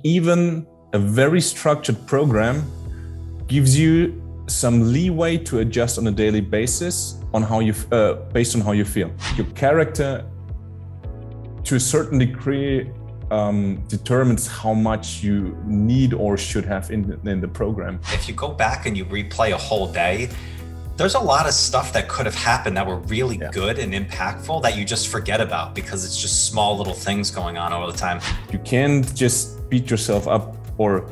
Even a very structured program gives you some leeway to adjust on a daily basis on how you based on how you feel. Your character, to a certain degree, determines how much you need or should have in the program. If you go back and you replay a whole day, there's a lot of stuff that could have happened that were really good and impactful that you just forget about because it's just small little things going on all the time. You can't just beat yourself up or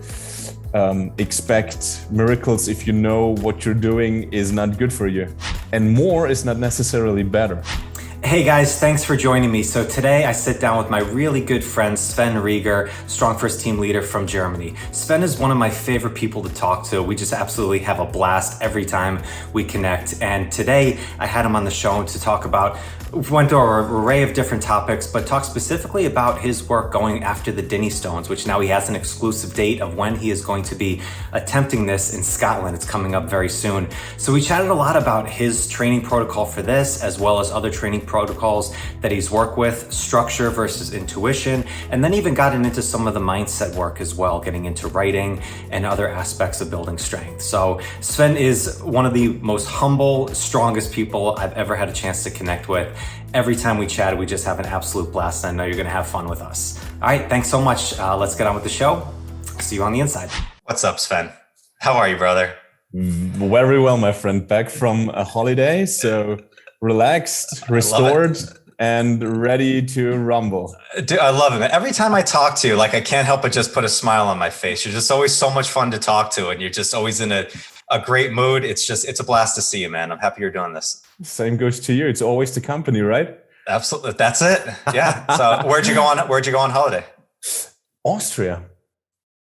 expect miracles if you know what you're doing is not good for you. And more is not necessarily better. Hey guys, thanks for joining me. So today I sit down with my really good friend, Sven Rieger, Strong First team leader from Germany. Sven is one of my favorite people to talk to. We just absolutely have a blast every time we connect. And today I had him on the show to talk about, we went through an array of different topics, but talk specifically about his work going after the Dinnie Stones, which now he has an exclusive date of when he is going to be attempting this in Scotland. It's coming up very soon. So we chatted a lot about his training protocol for this, as well as other training protocols that he's worked with, structure versus intuition, and then even gotten into some of the mindset work as well, getting into writing and other aspects of building strength. So Sven is one of the most humble, strongest people I've ever had a chance to connect with. Every time we chat, we just have an absolute blast, and I know you're gonna have fun with us. All right, thanks so much. Let's get on with the show. See you on the inside. What's up, Sven? How are you, brother? Very well, my friend. Back from a holiday, so relaxed, restored, and ready to rumble. Dude, I love it, man. Every time I talk to you, like, I can't help but just put a smile on my face. You're just always so much fun to talk to, and you're just always in a great mood. It's a blast to see you, man. I'm happy you're doing this. Same goes to you. It's always the company, right? Absolutely. That's it. Yeah. So where'd you go on holiday? Austria.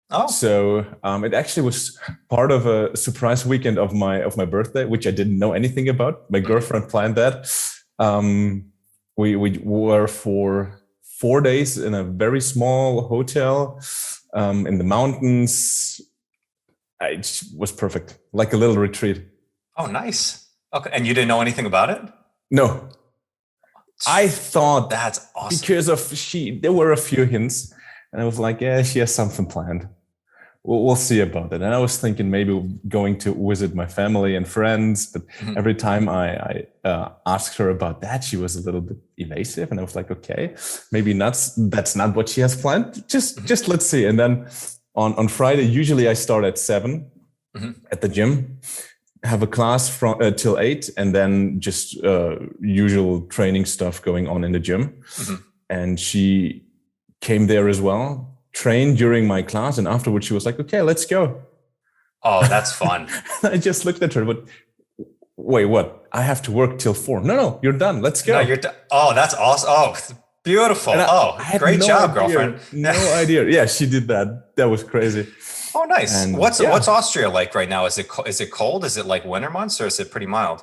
Oh. So it actually was part of a surprise weekend of my birthday, which I didn't know anything about. My girlfriend planned that. We were for 4 days in a very small hotel in the mountains. It was perfect, like a little retreat. Oh, nice. Okay, and you didn't know anything about it? No. I thought that's awesome because there were a few hints, and I was like, yeah, she has something planned. We'll see about it. And I was thinking maybe going to visit my family and friends, but every time I asked her about that, she was a little bit evasive, and I was like, okay, maybe that's not what she has planned. Just let's see. And then on Friday, usually I start at 7 at the gym, have a class from till 8, and then just usual training stuff going on in the gym. And she came there as well, trained during my class, and afterwards she was like, okay, let's go. Oh, that's fun. I just looked at her, but wait, what? I have to work till 4. No, you're done. Let's go. No, you're done. Oh, that's awesome. Oh, beautiful. I great job, girlfriend. No idea. Yeah, she did that. That was crazy. Oh, nice. And what's Austria like right now? Is it cold? Is it like winter months, or is it pretty mild?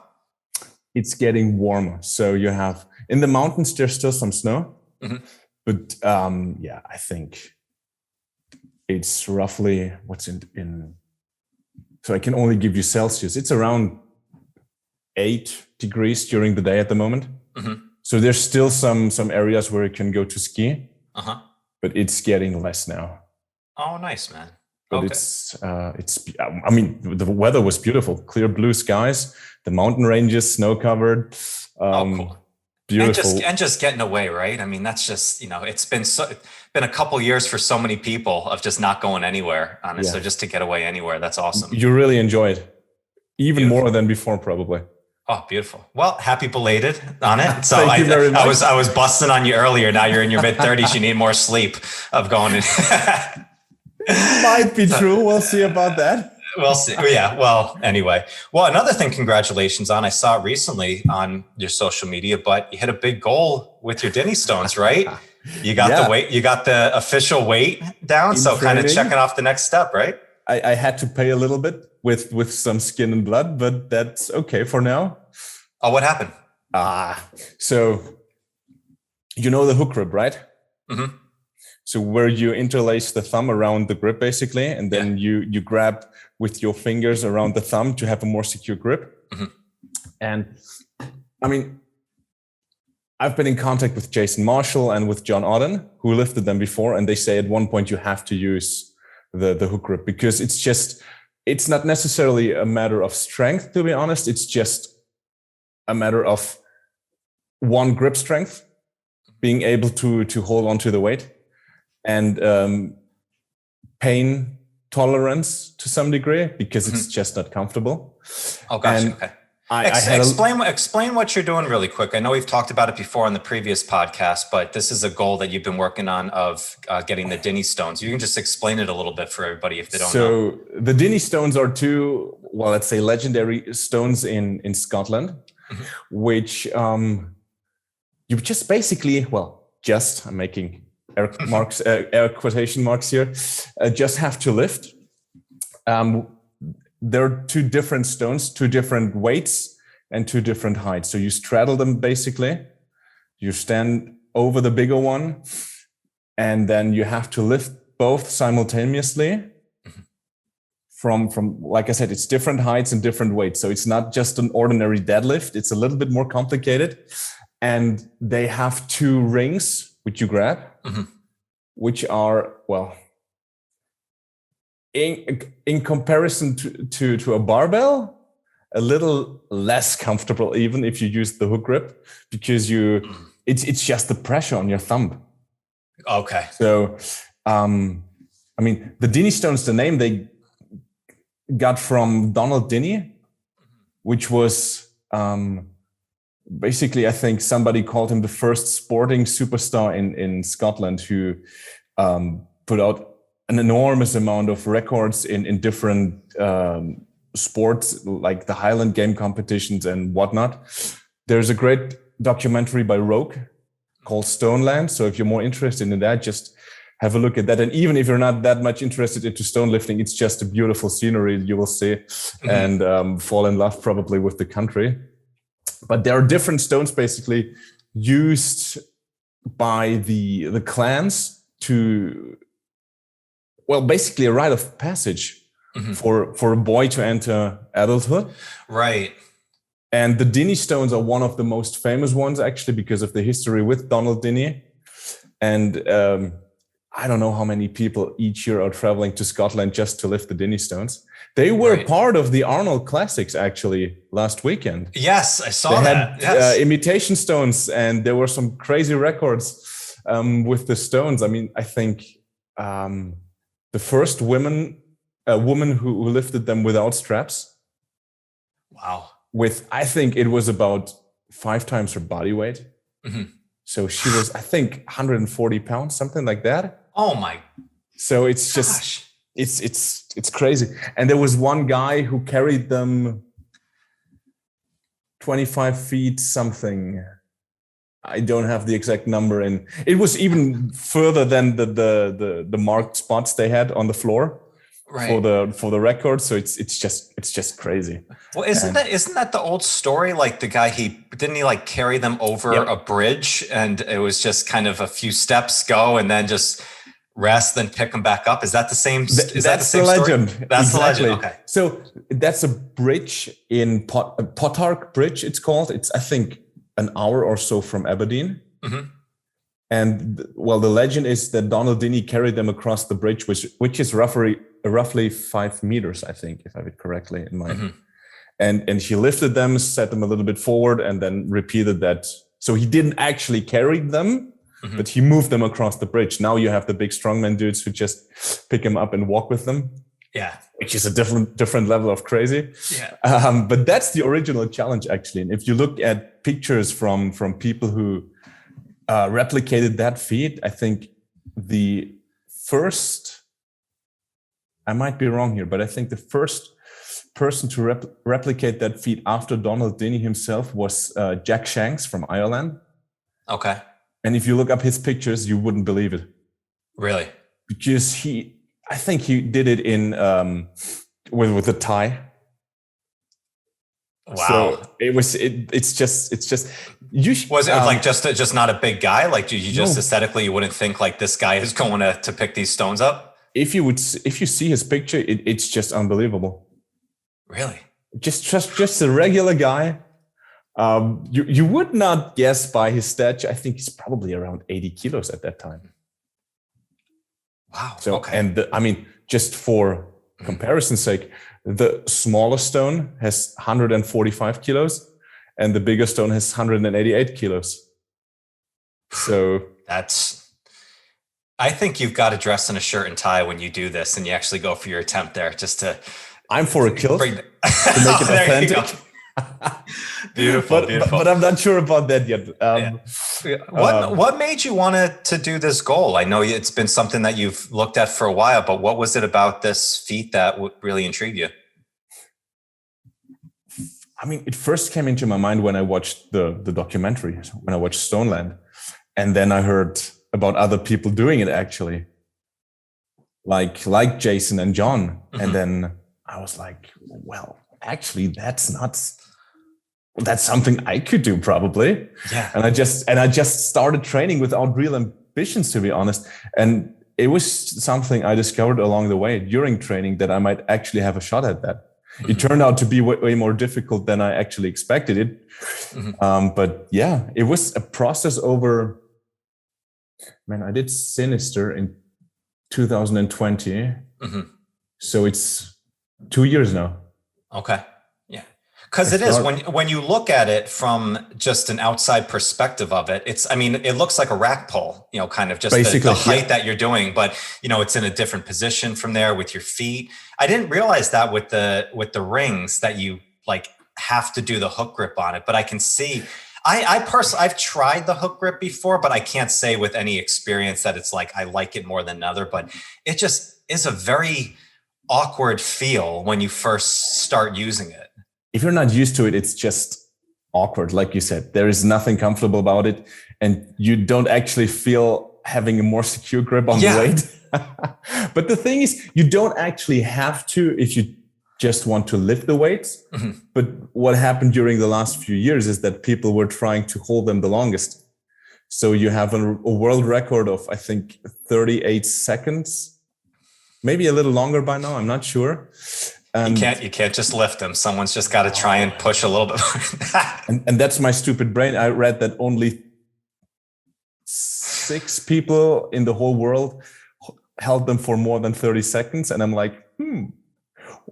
It's getting warmer. So you have in the mountains, there's still some snow, but I think it's roughly what's in. So I can only give you Celsius. It's around 8 degrees during the day at the moment. So there's still some areas where you can go to ski, but it's getting less now. Oh, nice, man. But it's I mean, the weather was beautiful, clear blue skies, the mountain ranges, snow covered. Cool. Beautiful. And just getting away, right? I mean, that's just, it's been a couple years for so many people of just not going anywhere on it. So just to get away anywhere, that's awesome. You really enjoyed even more than before, probably. Oh, beautiful. Well, happy belated on it. So Thank you very much. I was busting on you earlier. Now you're in your mid-30s. You need more sleep of going in. Might be true. We'll see about that. We'll see. Yeah. Well, anyway. Well, another thing, congratulations on. I saw it recently on your social media, but you hit a big goal with your Dinnie Stones, right? You got the weight. You got the official weight down. So kind of checking off the next step, right? I had to pay a little bit with some skin and blood, but that's okay for now. Oh, what happened? So you know the hook grip, right? So where you interlace the thumb around the grip, basically, and then you grab with your fingers around the thumb to have a more secure grip. And I mean, I've been in contact with Jason Marshall and with John Otton, who lifted them before, and they say at one point you have to use the hook grip because it's not necessarily a matter of strength, to be honest. It's just a matter of one, grip strength, being able to hold on to the weight, and pain tolerance to some degree because it's just not comfortable. Oh, gosh. Okay. Explain what you're doing really quick. I know we've talked about it before on the previous podcast, but this is a goal that you've been working on of getting the Dinnie Stones. You can just explain it a little bit for everybody if they don't know. So the Dinnie Stones are two, well, let's say legendary stones in Scotland, which you just basically, I'm making air quotation marks here, just have to lift. There are two different stones, two different weights and two different heights. So you straddle them basically. You stand over the bigger one and then you have to lift both simultaneously from like I said, it's different heights and different weights. So it's not just an ordinary deadlift. It's a little bit more complicated. And they have two rings, which you grab, which are, in comparison to a barbell, a little less comfortable, even if you use the hook grip, because it's just the pressure on your thumb. Okay. So, the Dinnie Stones, the name they got from Donald Dinnie, which was basically, I think somebody called him the first sporting superstar in Scotland who put out an enormous amount of records in different sports, like the Highland game competitions and whatnot. There's a great documentary by Rogue called STONELAND. So if you're more interested in that, just have a look at that. And even if you're not that much interested into stone lifting, it's just a beautiful scenery you will see and fall in love probably with the country. But there are different stones basically used by the clans to, basically a rite of passage for a boy to enter adulthood. Right. And the Dinnie Stones are one of the most famous ones, actually, because of the history with Donald Dinnie. And I don't know how many people each year are traveling to Scotland just to lift the Dinnie Stones. They were part of the Arnold Classics, actually, last weekend. Yes, I saw that. They had imitation stones, and there were some crazy records with the stones. I mean, I think the first woman who lifted them without straps. Wow. I think it was about 5 times her body weight. So she was, I think, 140 pounds, something like that. Oh my. So it's just, it's crazy. And there was one guy who carried them 25 feet something. I don't have the exact number, and it was even further than the marked spots they had on the floor for the record. So it's just crazy. Well, isn't that the old story? Like the guy, didn't he like carry them over a bridge, and it was just kind of a few steps go and then just rest, then pick them back up. Is that the same? That's the legend. Story? That's exactly. The legend. Okay. So that's a bridge in Potarch Bridge. It's called. It's, I think, an hour or so from Aberdeen. And the legend is that Donald Dinnie carried them across the bridge, which is roughly 5 meters, I think, if I have it correctly in mind. And he lifted them, set them a little bit forward, and then repeated that. So he didn't actually carry them, but he moved them across the bridge. Now you have the big strongman dudes who just pick them up and walk with them. Yeah, which is a different level of crazy. Yeah, but that's the original challenge, actually. And if you look at pictures from people who replicated that feat, I think the first, I might be wrong here, but I think the first person to replicate that feat after Donald Dinnie himself was Jack Shanks from Ireland. Okay. And if you look up his pictures, you wouldn't believe it. Really? Because I think he did it in with a tie. Wow. So it's just was it like just not a big guy? Like you just aesthetically, you wouldn't think like this guy is going to pick these stones up? If you see his picture, it's just unbelievable. Really? Just a regular guy You would not guess by his stature. I think he's probably around 80 kilos at that time. Wow. So, okay. and I mean, just for comparison's sake, the smallest stone has 145 kilos and the bigger stone has 188 kilos. So I think you've got to dress in a shirt and tie when you do this and you actually go for your attempt there just to. I'm for a kilt to make it authentic. Beautiful, beautiful. But I'm not sure about that yet. What made you want to do this goal? I know it's been something that you've looked at for a while, but what was it about this feat that really intrigued you? I mean, it first came into my mind when I watched the documentary, when I watched STONELAND. And then I heard about other people doing it actually, like Jason and John. Mm-hmm. And then I was like, well, actually, that's something I could do probably. Yeah. And I just started training without real ambitions, to be honest. And it was something I discovered along the way during training that I might actually have a shot at that. Mm-hmm. It turned out to be way more difficult than I actually expected it. Mm-hmm. But yeah, it was a process over, I did Sinister in 2020. Mm-hmm. So it's 2 years now. Okay. Yeah. Because it is when you look at it from just an outside perspective of it, it looks like a rack pull, kind of just the height that you're doing, but it's in a different position from there with your feet. I didn't realize that with the rings that you like have to do the hook grip on it, but I can see, I personally, I've tried the hook grip before, but I can't say with any experience that it's like, I like it more than another, but it just is a very awkward feel when you first start using it. If you're not used to it, it's just awkward. Like you said, there is nothing comfortable about it. And you don't actually feel having a more secure grip on the weight. But the thing is, you don't actually have to if you just want to lift the weights. Mm-hmm. But what happened during the last few years is that people were trying to hold them the longest. So you have a world record of, I think, 38 seconds, maybe a little longer by now. I'm not sure. You can't just lift them. Someone's just got to try and push a little bit more. and that's my stupid brain. I read that only 6 people in the whole world held them for more than 30 seconds. And I'm like,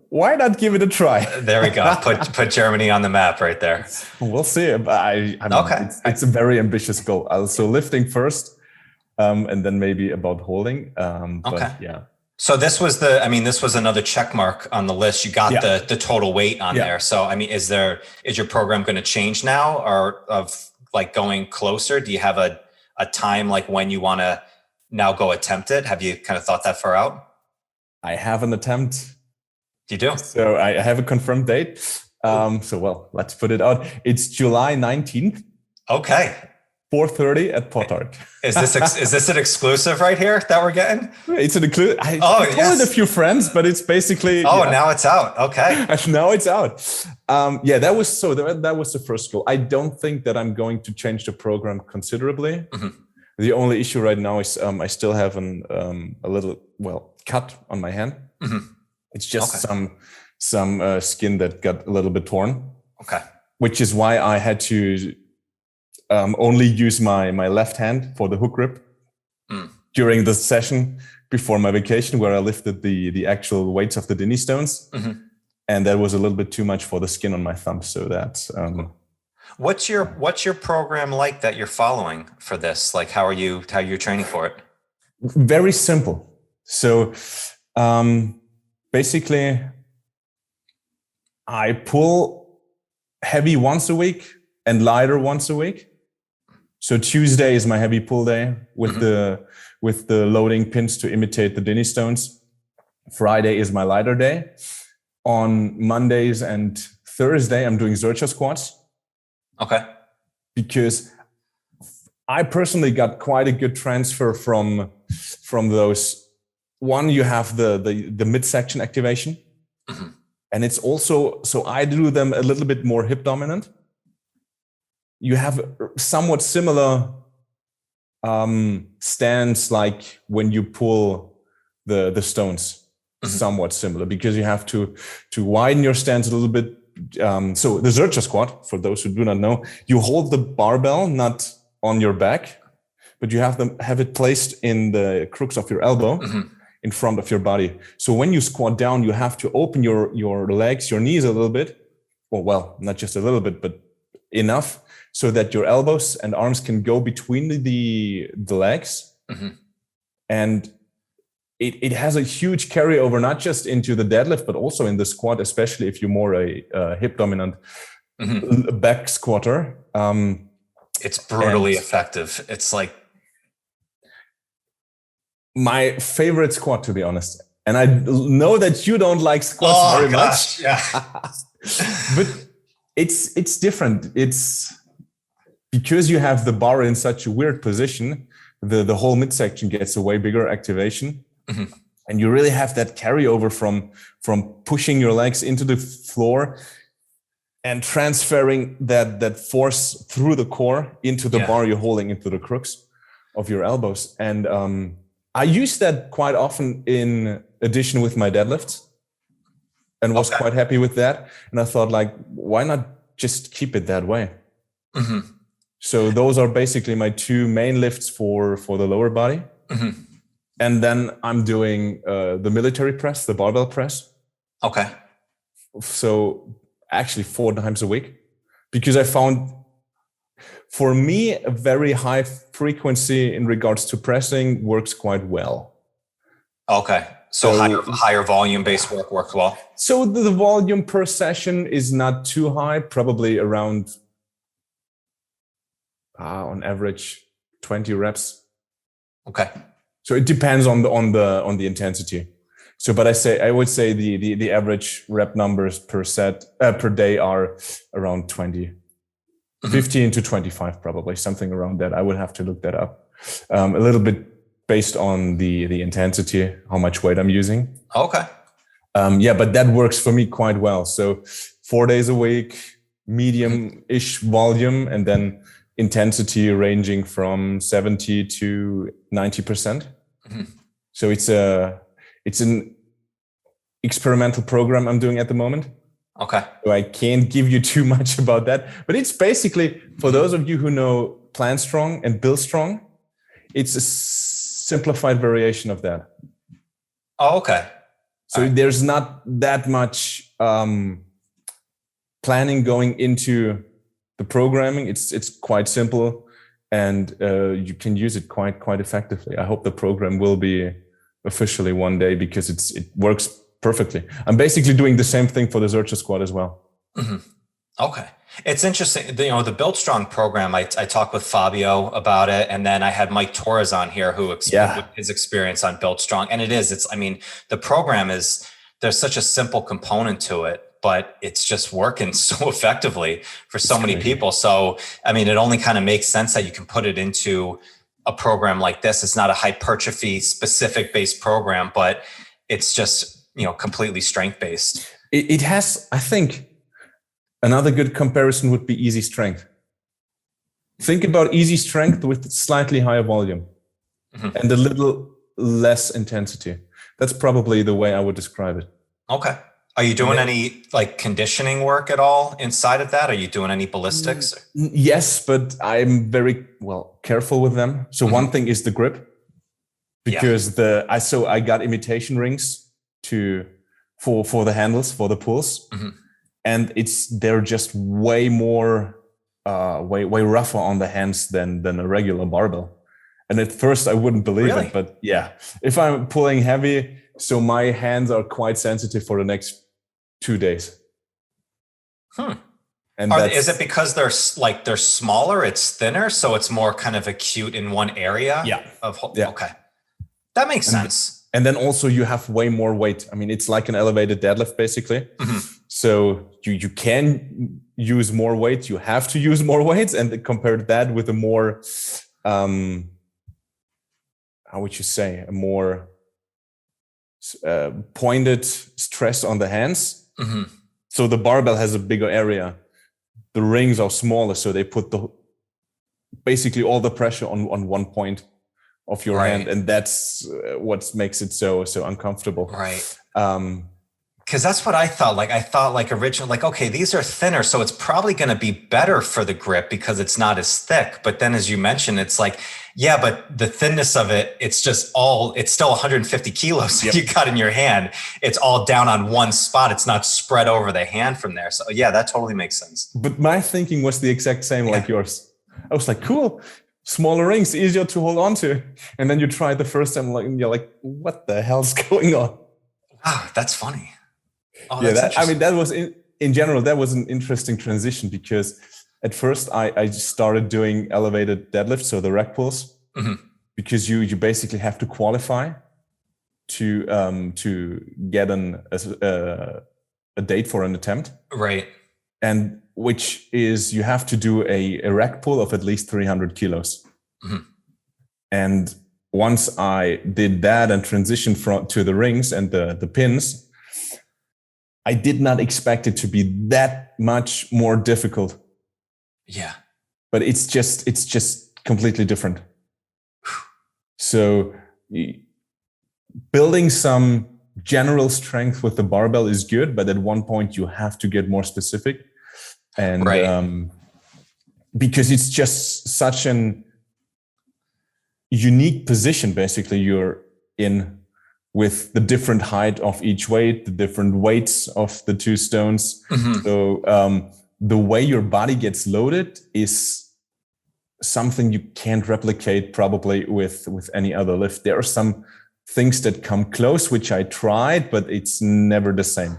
why not give it a try? There we go. Put Germany on the map right there. We'll see. Okay. It's a very ambitious goal. Also lifting first, and then maybe about holding. Okay. But yeah. So this was another check mark on the list. You got the total weight on there. So, is your program going to change now or of like going closer? Do you have a time like when you want to now go attempt it? Have you kind of thought that far out? I have an attempt. You do? So I have a confirmed date. Let's put it out. It's July 19th. Okay. 4:30 at Potart. Is this an exclusive right here that we're getting? It's an exclusive. I told it a few friends, but it's basically. Oh, now it's out. Okay. Now it's out. That was the first goal. I don't think that I'm going to change the program considerably. Mm-hmm. The only issue right now is I still have a little cut on my hand. Mm-hmm. It's just some skin that got a little bit torn. Okay. Which is why I had to only use my left hand for the hook grip during the session before my vacation, where I lifted the actual weights of the Dinnie Stones. Mm-hmm. And that was a little bit too much for the skin on my thumb. So that's what's your program like that you're following for this? Like how you're training for it? Very simple. So basically I pull heavy once a week and lighter once a week. So Tuesday is my heavy pull day with the loading pins to imitate the Dinnie Stones. Friday is my lighter day. On Mondays and Thursday, I'm doing Zercher squats. Okay. Because I personally got quite a good transfer from those. One, you have the midsection activation. Mm-hmm. And it's also, so I do them a little bit more hip dominant. You have somewhat similar stance like when you pull the stones, somewhat similar, because you have to widen your stance a little bit so the Zercher squat, for those who do not know, you hold the barbell not on your back, but you have it placed in the crooks of your elbow in front of your body. So when you squat down, you have to open your legs, your knees a little bit, or well, not just a little bit, but enough so that your elbows and arms can go between the legs. And it has a huge carryover, not just into the deadlift, but also in the squat, especially if you're more a hip dominant back squatter. It's brutally effective. It's like my favorite squat, to be honest. And I know that you don't like squats very much. Yeah. But it's different. It's because you have the bar in such a weird position, the whole midsection gets a way bigger activation. And you really have that carryover from pushing your legs into the floor and transferring that force through the core into the bar you're holding into the crooks of your elbows. And I use that quite often in addition with my deadlifts and was quite happy with that. And I thought, like, why not just keep it that way? So those are basically my two main lifts for the lower body. And then I'm doing the military press, the barbell press. Okay. So actually 4 times a week, because I found for me a very high frequency in regards to pressing works quite well. Okay. So higher volume based work works well. So the volume per session is not too high, probably around on average 20 reps. Okay. So it depends on the intensity. So, but I would say the average rep numbers per set per day are around 20, 15 to 25, probably something around that. I would have to look that up a little bit based on the intensity, how much weight I'm using. Okay. But that works for me quite well. So 4 days a week, medium-ish volume, and then intensity ranging from 70 to 90%. So it's an experimental program I'm doing at the moment. Okay. So I can't give you too much about that, but it's basically, for those of you who know Plan Strong and Build Strong, it's a simplified variation of that. Oh, okay. So there's not that much planning going into the programming. It's quite simple, and you can use it quite effectively. I hope the program will be officially one day, because it works perfectly. I'm basically doing the same thing for the Zercher squat as well. Okay. It's interesting. The Build Strong program, I talked with Fabio about it, and then I had Mike Torres on here who explained his experience on Build Strong. And the program there's such a simple component to it, but it's just working so effectively for so many people. So, it only kind of makes sense that you can put it into a program like this. It's not a hypertrophy specific based program, but it's just, completely strength based. It has, I think, another good comparison would be easy strength. Think about easy strength with slightly higher volume and a little less intensity. That's probably the way I would describe it. Okay. Are you doing any conditioning work at all inside of that? Are you doing any ballistics? Yes, but I'm very careful with them. So one thing is the grip, because I got imitation rings for the handles, for the pulls, and they're just way more way rougher on the hands than a regular barbell. And at first I wouldn't believe it, but if I'm pulling heavy, so my hands are quite sensitive for the next 2 days. And is it because they're smaller, it's thinner, so it's more kind of acute in one area? Okay. That makes sense. And then also you have way more weight. It's like an elevated deadlift, basically. So you can use more weight. You have to use more weights, and compare that with a more, how would you say, a more pointed stress on the hands. So the barbell has a bigger area. The rings are smaller, so they put basically all the pressure on one point of your hand, and that's what makes it so uncomfortable. Right. Because that's what I thought. Like, I thought like originally, like, okay, these are thinner, so it's probably going to be better for the grip because it's not as thick. But then as you mentioned, it's like, yeah, but the thinness of it, it's still 150 kilos you got in your hand. It's all down on one spot. It's not spread over the hand from there. So yeah, that totally makes sense. But my thinking was the exact same like yours. I was like, cool, smaller rings, easier to hold on to. And then you try it the first time, like, and you're like, what the hell's going on? Wow, that's funny. Oh, yeah, that was in general, that was an interesting transition because at first I just started doing elevated deadlifts, so the rack pulls, because you basically have to qualify to get a date for an attempt. Right. And which is you have to do a rack pull of at least 300 kilos. And once I did that and transitioned to the rings and the pins, I did not expect it to be that much more difficult. Yeah. But it's just completely different. So building some general strength with the barbell is good, but at one point you have to get more specific. And because it's just such an unique position, basically, you're in with the different height of each weight, the different weights of the two stones. So the way your body gets loaded is something you can't replicate probably with any other lift. There are some things that come close, which I tried, but it's never the same.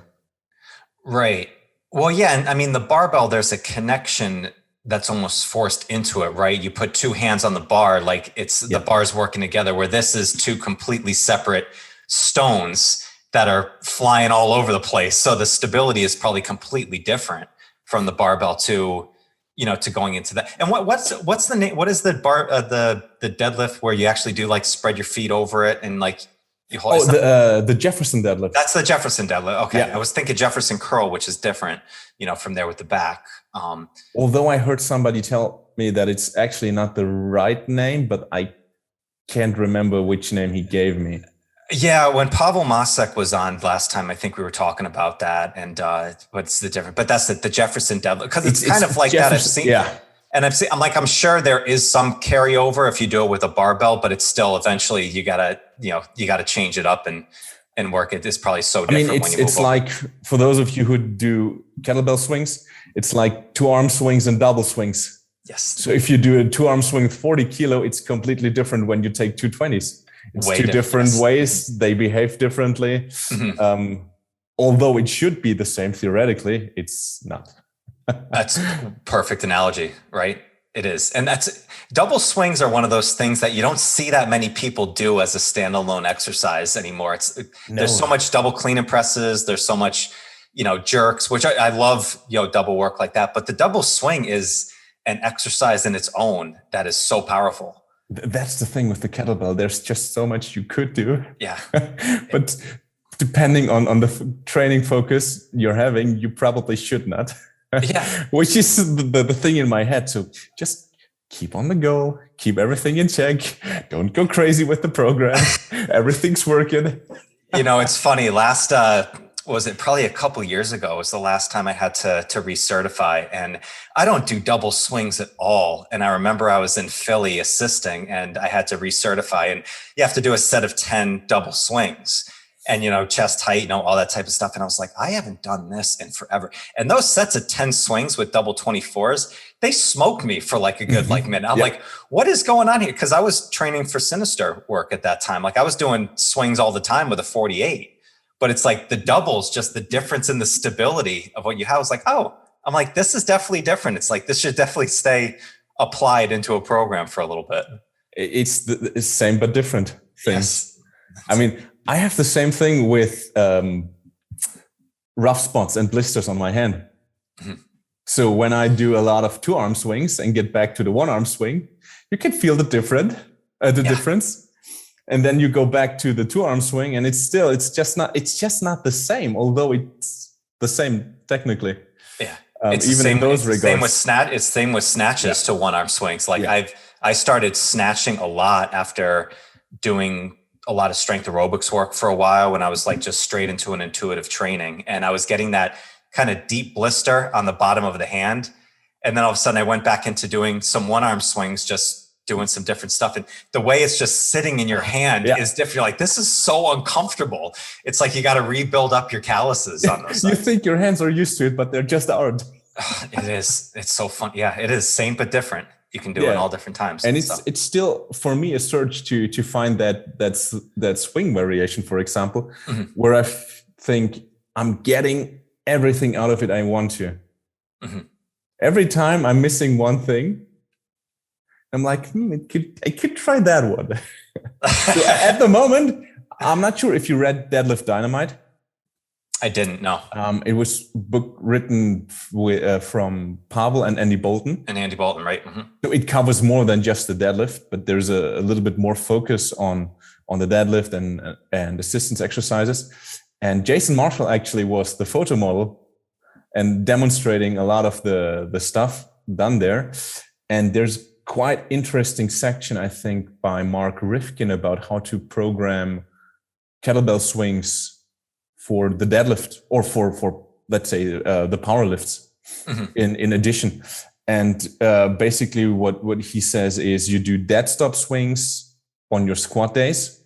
Right. Well, yeah. And I mean, the barbell, there's a connection that's almost forced into it, right? You put two hands on the bar, like it's the bars working together, where this is two completely separate stones that are flying all over the place. So the stability is probably completely different from the barbell to going into that. And what's the name? What is the the deadlift where you actually do like spread your feet over it and like you hold the Jefferson Deadlift. That's the Jefferson Deadlift. Okay. Yeah. I was thinking Jefferson curl, which is different, from there with the back. Although I heard somebody tell me that it's actually not the right name, but I can't remember which name he gave me. Yeah, when Pavel Macek was on last time, I think we were talking about that. And what's the difference? But that's the Jefferson Deadlift, because it's kind of like that. I've seen, and I'm sure there is some carryover if you do it with a barbell, but it's still eventually you gotta change it up and work it. It's probably so different. I mean, when you move it's like for those of you who do kettlebell swings, it's like 2-arm swings and double swings. Yes. So if you do a 2-arm swing with 40 kilo, it's completely different when you take 220s. It's two different ways. They behave differently. Although it should be the same theoretically, it's not. That's a perfect analogy, right? It is. And double swings are one of those things that you don't see that many people do as a standalone exercise anymore. There's so much double clean and presses. There's so much, jerks, which I love, double work like that. But the double swing is an exercise in its own that is so powerful. That's the thing with the kettlebell. There's just so much you could do. Yeah. But depending on the training focus you're having, you probably should not. Yeah. Which is the thing in my head. So just keep on the go, keep everything in check. Don't go crazy with the program. Everything's working. It's funny. Last, was it probably a couple years ago was the last time I had to recertify, and I don't do double swings at all. And I remember I was in Philly assisting and I had to recertify, and you have to do a set of 10 double swings and, chest height, all that type of stuff. And I was like, I haven't done this in forever. And those sets of 10 swings with double 24s, they smoked me for like a good minute. I'm like, what is going on here? Cause I was training for Sinister work at that time. Like I was doing swings all the time with a 48. But it's like the doubles, just the difference in the stability of what you have. I was like, I'm like, this is definitely different. It's like, this should definitely stay applied into a program for a little bit. It's the same, but different things. Yes. I mean, I have the same thing with rough spots and blisters on my hand. So when I do a lot of 2-arm swings and get back to the 1-arm swing, you can feel the difference. And then you go back to the 2-arm swing, and it's just not the same, although it's the same technically. Yeah, it's even in those regards. Same with snatches to 1-arm swings. Like I started snatching a lot after doing a lot of strength aerobics work for a while when I was like just straight into an intuitive training. And I was getting that kind of deep blister on the bottom of the hand. And then all of a sudden I went back into doing some one arm swings, just doing some different stuff. And the way it's just sitting in your hand is different. You're like, this is so uncomfortable. It's like you got to rebuild up your calluses on those. You think your hands are used to it, but they're just aren't. It is. It's so fun. Yeah, it is. Same, but different. You can do it all different times. And it's still, for me, a search to find that swing variation, for example, where I think I'm getting everything out of it I want to. Every time I'm missing one thing, I'm like, I could try that one. So at the moment, I'm not sure if you read Deadlift Dynamite. I didn't know. It was book written from Pavel and Andy Bolton. And Andy Bolton, right? So it covers more than just the deadlift, but there's a little bit more focus on the deadlift and assistance exercises. And Jason Marshall actually was the photo model and demonstrating a lot of the stuff done there. And there's quite interesting section, I think, by Mark Rifkin about how to program kettlebell swings for the deadlift or for let's say the power lifts in addition. And basically what he says is you do dead stop swings on your squat days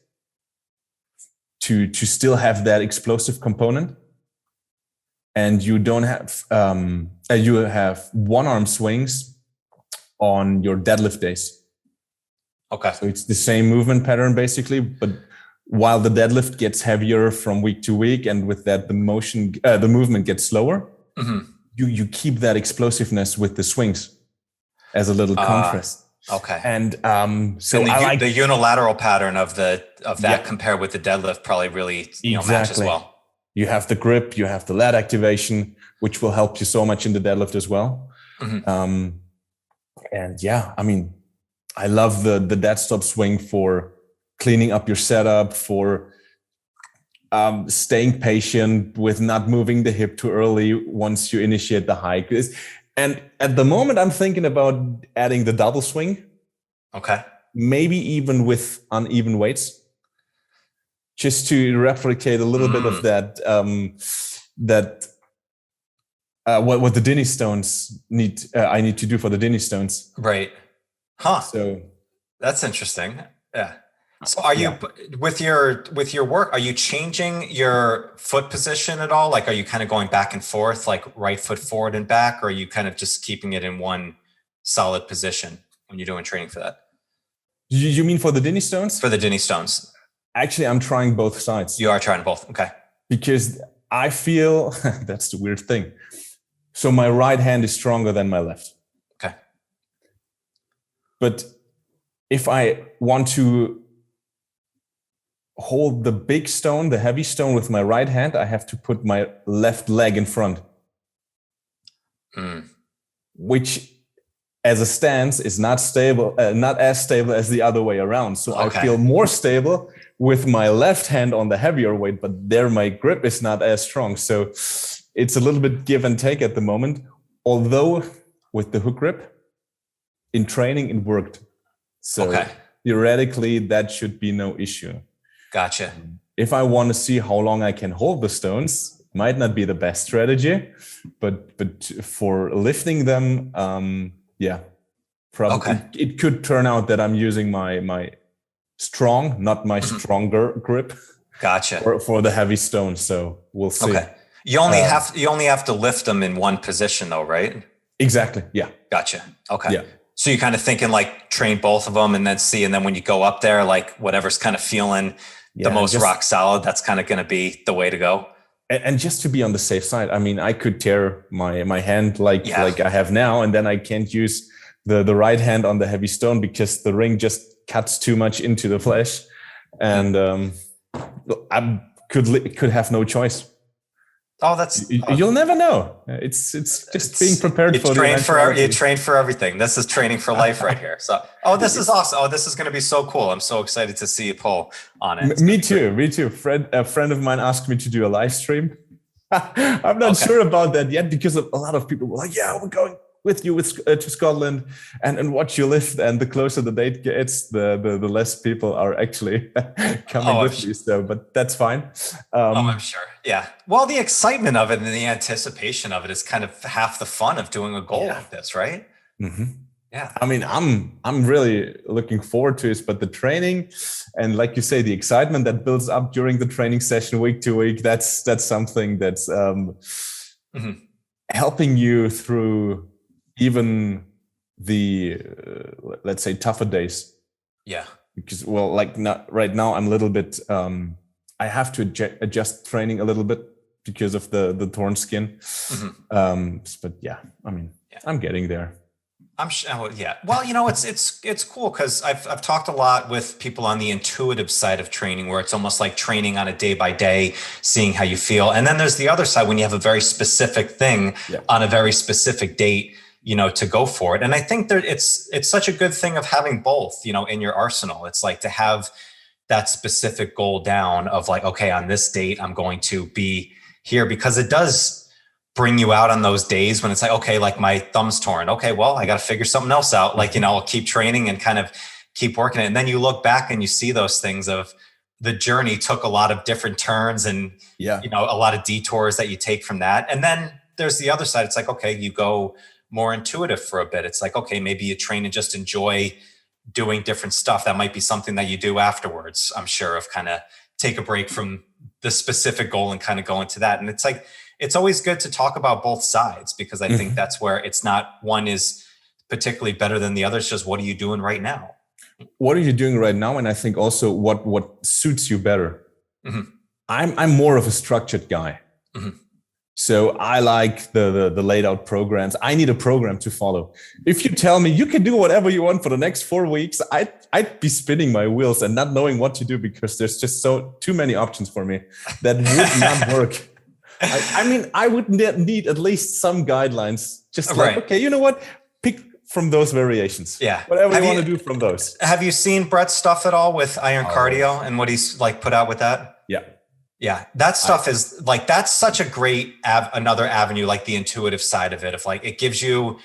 to still have that explosive component. And you don't have, you have one arm swings on your deadlift days. Okay. So it's the same movement pattern basically, but while the deadlift gets heavier from week to week, and with that, the movement gets slower, you keep that explosiveness with the swings as a little contrast. Okay. And so and I like the unilateral pattern of that compared with the deadlift probably really matches well. You have the grip, you have the lat activation, which will help you so much in the deadlift as well. And yeah, I mean, I love the dead stop swing for cleaning up your setup, for staying patient with not moving the hip too early once you initiate the hike. And at the moment, I'm thinking about adding the double swing. Okay. Maybe even with uneven weights, just to replicate a little bit of what the Dinnie Stones need. I need to do for the Dinnie Stones. Right. Huh. So that's interesting. Yeah. So are you with your work, are you changing your foot position at all? Like, are you kind of going back and forth, like right foot forward and back, or are you kind of just keeping it in one solid position when you're doing training for that? You mean for the Dinnie Stones? For the Dinnie Stones. Actually, I'm trying both sides. You are trying both. Okay. Because I feel that's the weird thing. So my right hand is stronger than my left. Okay. But if I want to hold the big stone, the heavy stone with my right hand, I have to put my left leg in front, which as a stance is not stable, not as stable as the other way around. So I feel more stable with my left hand on the heavier weight, but there my grip is not as strong. So it's a little bit give and take at the moment. Although with the hook grip in training, it worked. So theoretically, that should be no issue. Gotcha. If I want to see how long I can hold the stones, it might not be the best strategy, but for lifting them, probably it could turn out that I'm using my strong, not my stronger grip. Gotcha. For the heavy stones. So we'll see. Okay. You only have to lift them in one position though, right? Exactly. Yeah. Gotcha. Okay. Yeah. So you're kind of thinking like train both of them and then when you go up there, like whatever's kind of feeling the most rock solid, that's kind of going to be the way to go. And just to be on the safe side, I mean, I could tear my hand like I have now, and then I can't use the right hand on the heavy stone because the ring just cuts too much into the flesh, and I could have no choice. Oh, that's you'll never know. It's just being prepared for you train for everything. This is training for life right here. So, this is awesome. Oh, this is going to be so cool. I'm so excited to see you pull on it. Me too. A friend of mine asked me to do a live stream. I'm not sure about that yet because a lot of people were like, "Yeah, with you to Scotland and watch you lift. And the closer the date gets, the less people are actually coming with me. So, but that's fine. I'm sure. Yeah. Well, the excitement of it and the anticipation of it is kind of half the fun of doing a goal like this, right? Mm-hmm. Yeah. I mean, I'm really looking forward to it, but the training and, like you say, the excitement that builds up during the training session week to week, that's something that's helping you through even the let's say tougher days. Yeah. Because, well, like not right now, I'm a little bit I have to adjust training a little bit because of the torn skin. But yeah, I mean, I'm getting there. I'm sure. Yeah. Well, it's cool because I've talked a lot with people on the intuitive side of training, where it's almost like training on a day by day, seeing how you feel. And then there's the other side when you have a very specific thing on a very specific date, to go for it. And I think that it's such a good thing of having both, in your arsenal. It's like to have that specific goal down of like, okay, on this date, I'm going to be here, because it does bring you out on those days when it's like, okay, like my thumb's torn. Okay, well, I got to figure something else out. Like, I'll keep training and kind of keep working it. And then you look back and you see those things of the journey took a lot of different turns and, a lot of detours that you take from that. And then there's the other side. It's like, okay, you go more intuitive for a bit. It's like, okay, maybe you train and just enjoy doing different stuff. That might be something that you do afterwards, I'm sure, of kind of take a break from the specific goal and kind of go into that. And it's like, it's always good to talk about both sides, because I think that's where it's not one is particularly better than the other. It's just, what are you doing right now? What are you doing right now? And I think also what suits you better. I'm more of a structured guy. So I like the laid out programs. I need a program to follow. If you tell me you can do whatever you want for the next 4 weeks, I'd be spinning my wheels and not knowing what to do, because there's just too many options for me that would not work. I mean, I would need at least some guidelines. Just like, okay, you know what? Pick from those variations. Yeah. Whatever you want to do from those. Have you seen Brett's stuff at all with Iron Cardio and what he's like put out with that? Yeah. Yeah. That stuff is like, that's such a great another avenue, like the intuitive side of it. Of like, it gives you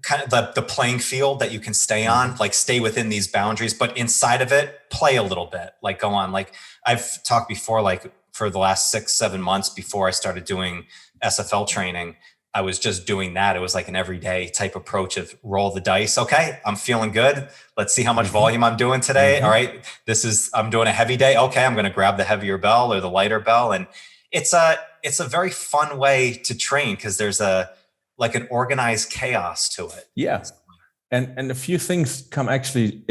kind of the playing field that you can stay on, like stay within these boundaries, but inside of it, play a little bit, like go on. Like I've talked before, like, for the last 6-7 months before I started doing SFL training, I was just doing that. It was like an everyday type approach of roll the dice. Okay, I'm feeling good. Let's see how much volume I'm doing today. All right, I'm doing a heavy day. Okay, I'm going to grab the heavier bell or the lighter bell. And it's a very fun way to train, because there's like an organized chaos to it. Yeah. And a few things come actually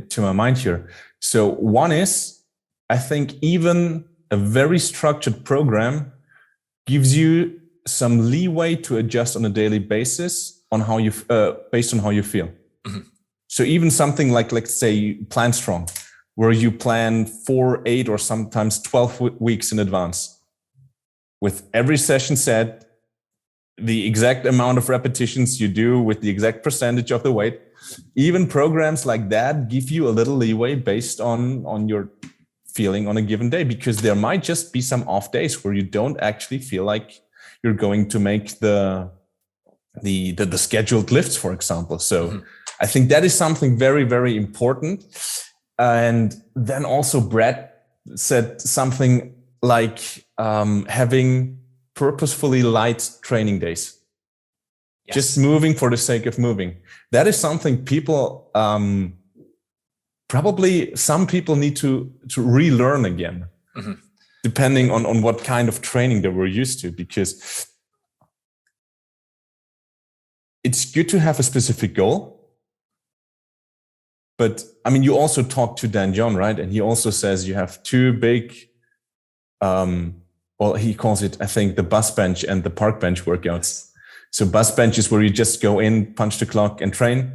to my mind here. So one is, I think even a very structured program gives you some leeway to adjust on a daily basis on how you based on how you feel. So even something like, let's say, Plan Strong, where you plan 4, 8, or sometimes 12 weeks in advance, with every session set, the exact amount of repetitions you do with the exact percentage of the weight. Even programs like that give you a little leeway based on your feeling on a given day, because there might just be some off days where you don't actually feel like you're going to make the scheduled lifts, for example. So I think that is something very, very important. And then also Brett said something like having purposefully light training days. Yes. Just moving for the sake of moving. That is something people probably some people need to relearn again, depending on what kind of training they were used to, because it's good to have a specific goal. But I mean, you also talked to Dan John, right? And he also says you have two big, well, he calls it, I think, the bus bench and the park bench workouts. So bus bench is where you just go in, punch the clock and train.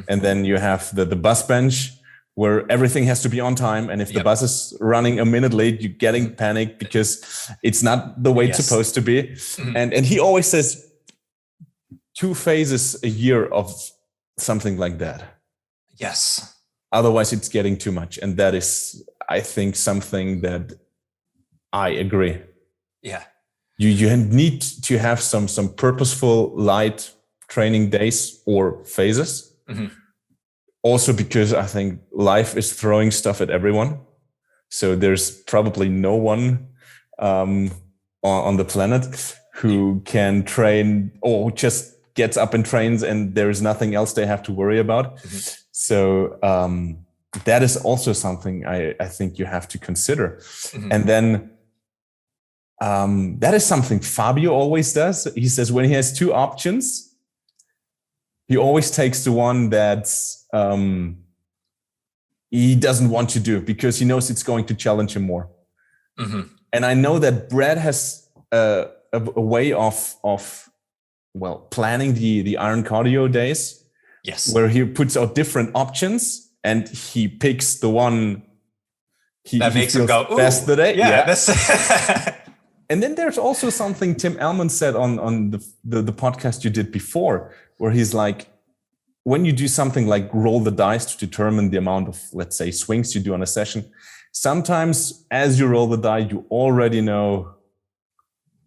And then you have the bus bench, where everything has to be on time. And if the bus is running a minute late, you're getting panicked because it's not the way it's supposed to be. And he always says 2 phases a year of something like that. Yes. Otherwise, it's getting too much. And that is, I think, something that I agree. Yeah. You need to have some purposeful light training days or phases. Also because I think life is throwing stuff at everyone. So there's probably no one on the planet who can train or just gets up and trains and there's nothing else they have to worry about. So that is also something I think you have to consider. And then that is something Fabio always does. He says when he has two options, he always takes the one that's he doesn't want to do because he knows it's going to challenge him more. And I know that Brad has a way of planning the iron cardio days. Yes. Where he puts out different options and he picks the one that makes him go, ooh, best today. Yeah. That's And then there's also something Tim Almond said on the podcast you did before, where he's like, when you do something like roll the dice to determine the amount of, let's say, swings you do on a session, sometimes as you roll the die, you already know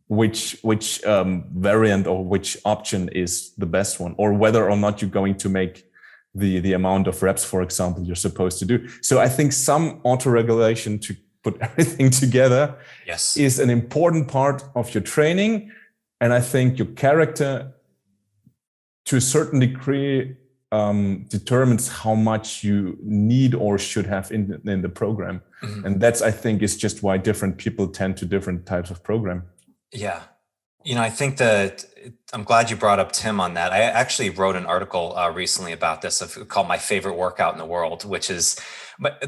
which variant or which option is the best one, or whether or not you're going to make the amount of reps, for example, you're supposed to do. So I think some auto-regulation to put everything together is an important part of your training. And I think your character, to a certain degree, determines how much you need or should have in the program. And that's, I think, is just why different people tend to different types of program. Yeah. You know, I think that I'm glad you brought up Tim on that. I actually wrote an article recently about this called My Favorite Workout in the World, which is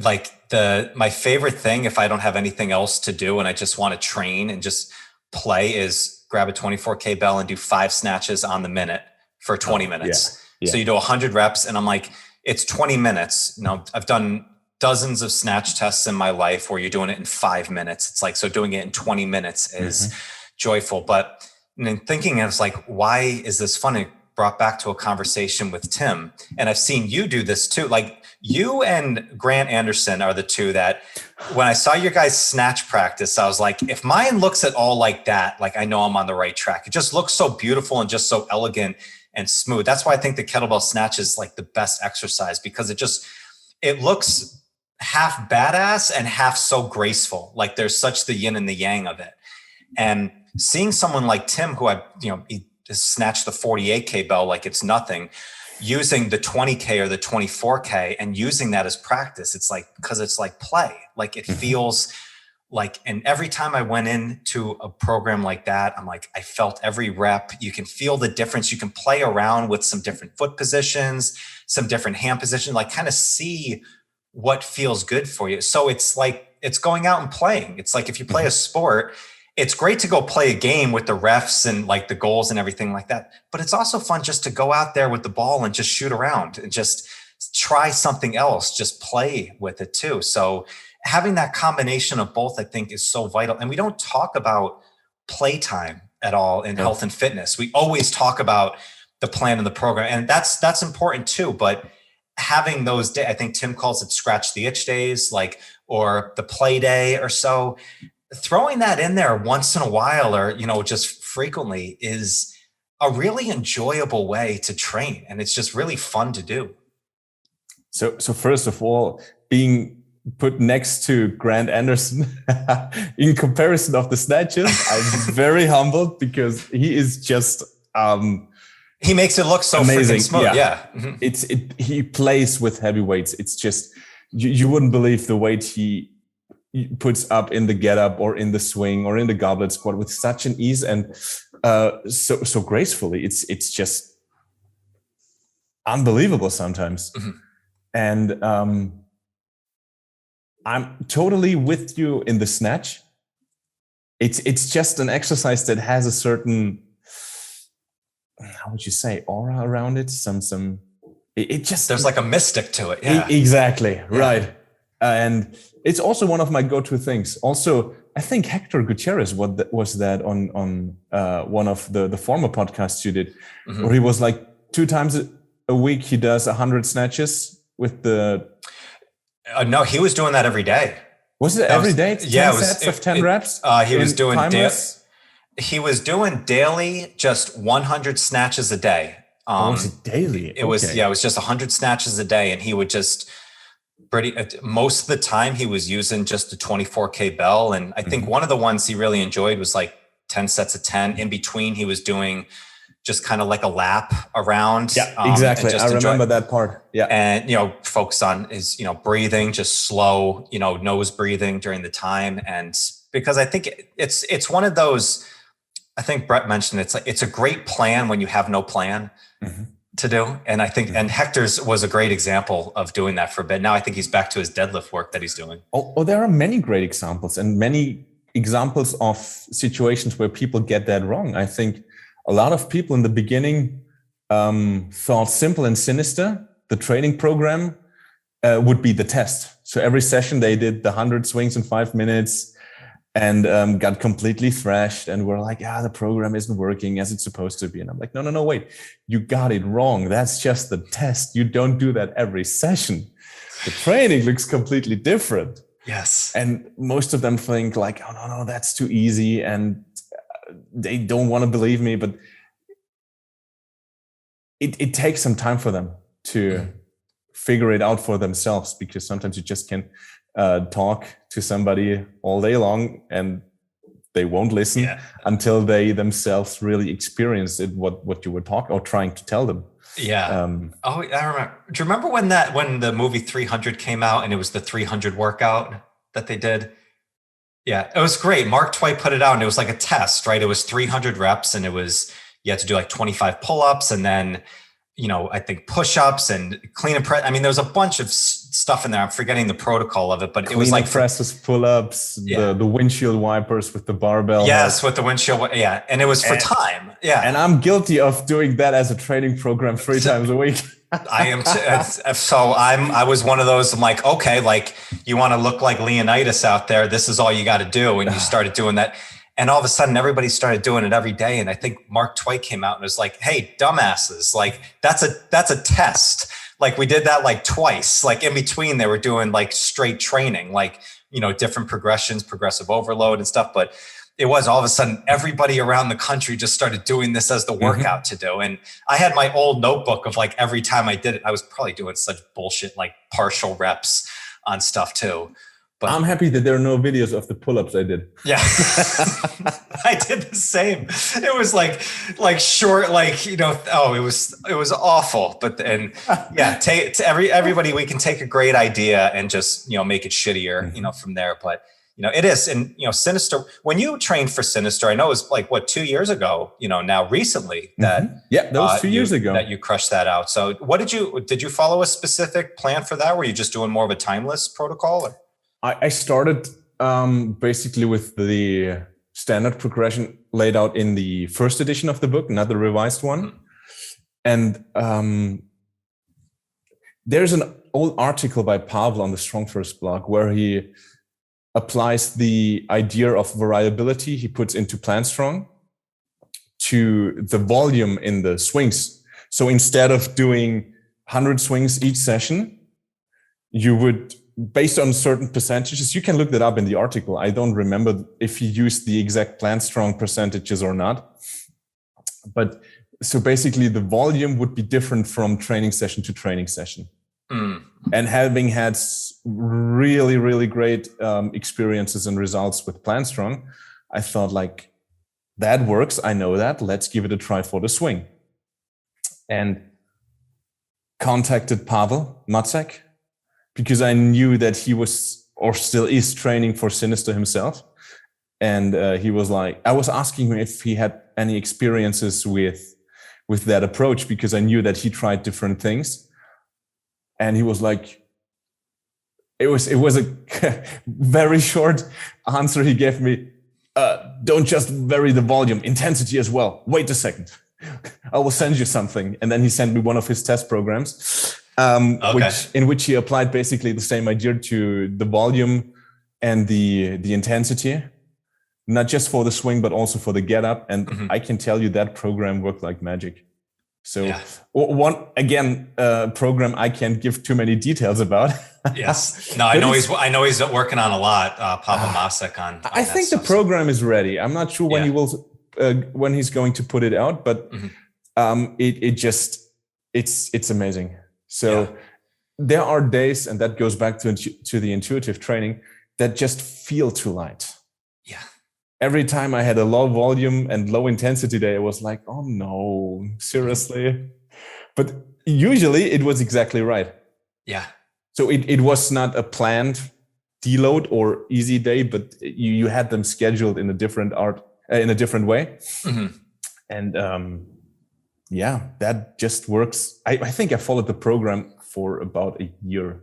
like my favorite thing if I don't have anything else to do and I just want to train and just play is grab a 24K bell and do 5 snatches on the minute for 20 minutes. Yeah. So you do 100 reps and I'm like, it's 20 minutes. You know, I've done dozens of snatch tests in my life where you're doing it in 5 minutes. It's like, so doing it in 20 minutes is joyful. But then thinking, I was like, why is this fun? It brought back to a conversation with Tim. And I've seen you do this too. Like you and Grant Anderson are the two that when I saw your guys' snatch practice, I was like, if mine looks at all like that, like I know I'm on the right track. It just looks so beautiful and just so elegant and smooth. That's why I think the kettlebell snatch is like the best exercise because it looks half badass and half so graceful. Like there's such the yin and the yang of it. And seeing someone like Tim, who he just snatched the 48K bell like it's nothing, using the 20K or the 24K and using that as practice, it's like, because it's like play, like it feels like, and every time I went into a program like that, I'm like, I felt every rep. You can feel the difference. You can play around with some different foot positions, some different hand positions, like kind of see what feels good for you. So it's like, it's going out and playing. It's like if you play a sport, it's great to go play a game with the refs and like the goals and everything like that. But it's also fun just to go out there with the ball and just shoot around and just try something else, just play with it too. So having that combination of both, I think, is so vital. And we don't talk about playtime at all in health and fitness. We always talk about the plan and the program, and that's important too. But having those days, I think Tim calls it scratch the itch days, like, or the play day or so. Throwing that in there once in a while or, just frequently is a really enjoyable way to train. And it's just really fun to do. So first of all, being put next to Grant Anderson in comparison of the snatches, I'm very humbled because he is just he makes it look so amazing. Freaking smooth. Yeah. He plays with heavy weights. It's just you wouldn't believe the weight he puts up in the get up or in the swing or in the goblet squat with such an ease and so gracefully. It's just unbelievable sometimes. And I'm totally with you in the snatch. It's just an exercise that has a certain, how would you say, aura around it? It just, there's like a mystic to it. Yeah, exactly. Yeah. Right. And it's also one of my go-to things. Also, I think Hector Gutierrez was that on one of the former podcasts you did, where he was like 2 times a week he does 100 snatches with the. No, he was doing that every day. Was it every day? 10 sets of 10 reps. He was doing he was doing daily, just 100 snatches a day. Was it daily? It was just 100 snatches a day. And he would just most of the time he was using just a 24K bell. And I think one of the ones he really enjoyed was like 10 sets of 10. In between, he was doing just kind of like a lap around. Yeah, exactly. I remember that part. Yeah. And, focus on his, breathing, just slow, nose breathing during the time. And because I think it's one of those, I think Brett mentioned it's a great plan when you have no plan to do. And I think, and Hector's was a great example of doing that for a bit. Now I think he's back to his deadlift work that he's doing. Oh, there are many great examples and many examples of situations where people get that wrong. I think a lot of people in the beginning thought Simple and Sinister, the training program, would be the test. So every session they did the 100 swings in 5 minutes and got completely thrashed and were like, the program isn't working as it's supposed to be. And I'm like, no, wait, you got it wrong. That's just the test. You don't do that every session. The training looks completely different. Yes. And most of them think like, oh, no, that's too easy. And they don't want to believe me, but it takes some time for them to figure it out for themselves, because sometimes you just can talk to somebody all day long and they won't listen until they themselves really experience it, what you were talking or trying to tell them. Yeah. I remember. Do you remember when the movie 300 came out and it was the 300 workout that they did? Yeah, it was great. Mark Twight put it out and it was like a test, right? It was 300 reps and you had to do like 25 pull-ups and then, I think push-ups and clean and press. I mean, there was a bunch of stuff in there. I'm forgetting the protocol of it, but it was like presses, pull-ups, the windshield wipers with the barbell. Yes, with the windshield. Yeah. And it was for time. Yeah. And I'm guilty of doing that as a training program 3 times a week. I am. So I was one of those. I'm like, okay, like you want to look like Leonidas out there. This is all you got to do. And you started doing that. And all of a sudden everybody started doing it every day. And I think Mark Twight came out and was like, hey, dumbasses, like that's a test. Like we did that like twice, like in between they were doing like straight training, like, different progressions, progressive overload and stuff. But it was all of a sudden everybody around the country just started doing this as the workout to do. And I had my old notebook of like every time I did it, I was probably doing such bullshit, like partial reps on stuff too. But I'm happy that there are no videos of the pull-ups I did. Yeah, I did the same. It was like short, like, it was awful. But then, everybody, we can take a great idea and just, make it shittier, from there. But, it is. And, Sinister, when you trained for Sinister, I know it was like, 2 years ago, now recently that. Yeah, that was 2 years ago. That you crushed that out. So what did you follow a specific plan for that? Were you just doing more of a timeless protocol? Or? I started basically with the standard progression laid out in the first edition of the book, not the revised one. And there's an old article by Pavel on the Strong First blog where he applies the idea of variability he puts into Plan Strong to the volume in the swings. So instead of doing 100 swings each session, you would, based on certain percentages, you can look that up in the article. I don't remember if he used the exact Plan Strong percentages or not. But so basically the volume would be different from training session to training session. And having had really, really great experiences and results with Plan Strong, I thought like, that works. I know that. Let's give it a try for the swing. And contacted Pavel Macek, because I knew that he was or still is training for Sinister himself. And he was like, I was asking him if he had any experiences with that approach, because I knew that he tried different things. And he was like, it was a very short answer he gave me. Don't just vary the volume, intensity as well. Wait a second. I will send you something. And then he sent me one of his test programs. In which he applied basically the same idea to the volume and the intensity, not just for the swing, but also for the get up. And I can tell you that program worked like magic. So one, again, program I can't give too many details about. Yes. No, I know he's working on a lot, Pavel Macek on I think the program is ready. I'm not sure when he will, when he's going to put it out, but it's amazing. So there are days, and that goes back to the intuitive training, that just feel too light. Yeah. Every time I had a low volume and low intensity day, I was like, oh no, seriously. But usually it was exactly right. Yeah. So it was not a planned deload or easy day, but you had them scheduled in a different way. Mm-hmm. And that just works. I think I followed the program for about a year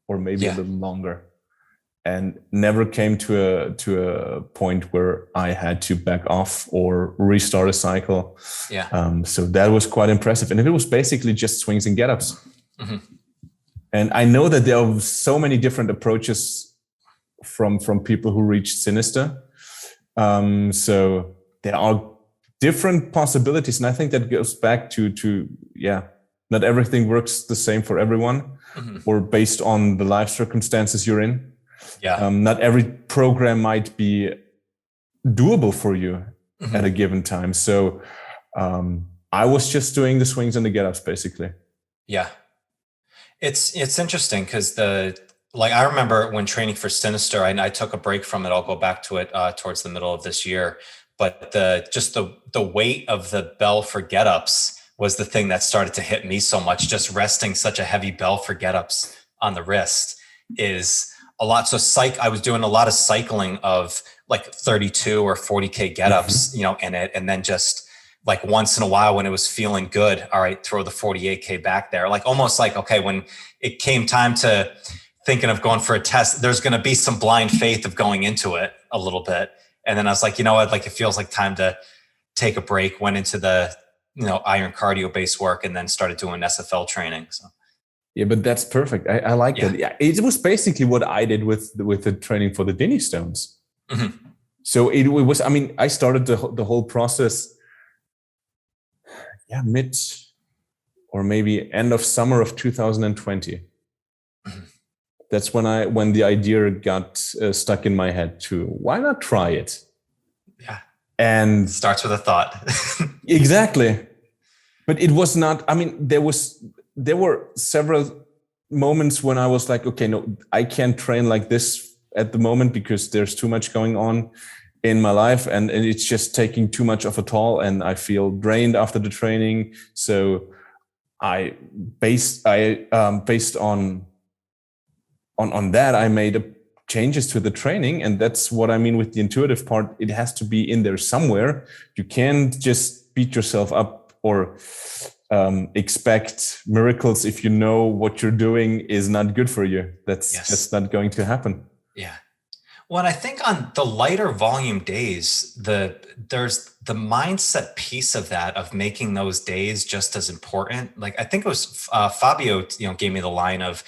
or maybe a little longer, and never came to a point where I had to back off or restart a cycle. Yeah. So that was quite impressive. And it was basically just swings and get-ups. Mm-hmm. And I know that there are so many different approaches from people who reach Sinister. So there are different possibilities. And I think that goes back to not everything works the same for everyone, or based on the life circumstances you're in. Yeah. Not every program might be doable for you at a given time. So I was just doing the swings and the get-ups basically. Yeah. It's interesting because I remember when training for Sinister, I took a break from it. I'll go back to it towards the middle of this year. But the weight of the bell for get-ups was the thing that started to hit me so much. Just resting such a heavy bell for get-ups on the wrist is a lot. So I was doing a lot of cycling of like 32 or 40K get-ups, in it. And then just like once in a while when it was feeling good, all right, throw the 48K back there. Like almost like, okay, when it came time to thinking of going for a test, there's going to be some blind faith of going into it a little bit. And then I was like, you know what, like it feels like time to take a break, went into the, iron cardio based work, and then started doing SFL training. So. Yeah, but that's perfect. I like that. Yeah, it was basically what I did with the training for the Dinnie Stones. Mm-hmm. So it was, I started the whole process, mid or maybe end of summer of 2020. Mm-hmm. That's when the idea got stuck in my head to why not try it? Yeah. And starts with a thought. Exactly. But it was not, there were several moments when I was like, okay, no, I can't train like this at the moment because there's too much going on in my life, and it's just taking too much of a toll, and I feel drained after the training. So based on that, I made changes to the training. And that's what I mean with the intuitive part. It has to be in there somewhere. You can't just beat yourself up or expect miracles if you know what you're doing is not good for you. That's just not going to happen. Yeah. Well, I think on the lighter volume days, there's the mindset piece of that, of making those days just as important. Like I think it was Fabio, gave me the line of,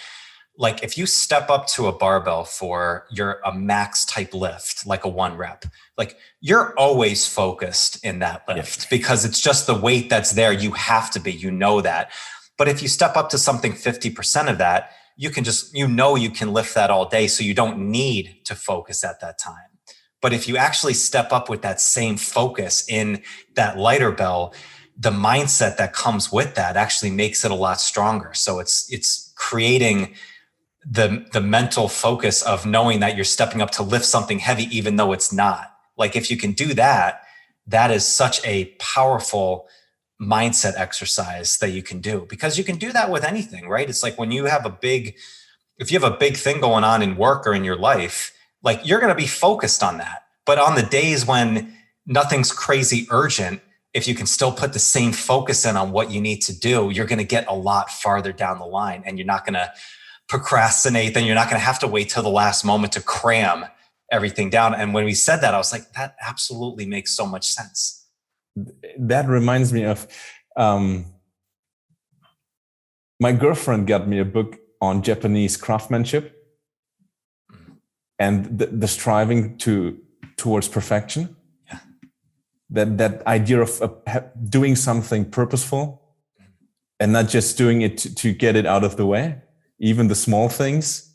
like, if you step up to a barbell for a max type lift, like a 1 rep, like you're always focused in that lift because it's just the weight that's there. You have to be, that. But if you step up to something 50% of that, you can just, you can lift that all day. So you don't need to focus at that time. But if you actually step up with that same focus in that lighter bell, the mindset that comes with that actually makes it a lot stronger. So it's creating the mental focus of knowing that you're stepping up to lift something heavy, even though it's not. Like if you can do that, that is such a powerful mindset exercise that you can do, because you can do that with anything, right? It's like when you have if you have a big thing going on in work or in your life, like you're going to be focused on that. But on the days when nothing's crazy urgent, if you can still put the same focus in on what you need to do, you're going to get a lot farther down the line, and you're not going to procrastinate. Then you're not going to have to wait till the last moment to cram everything down. And when we said that, I was like, that absolutely makes so much sense. That reminds me of my girlfriend got me a book on Japanese craftsmanship and the striving towards perfection. Yeah. That idea of doing something purposeful and not just doing it to get it out of the way, even the small things.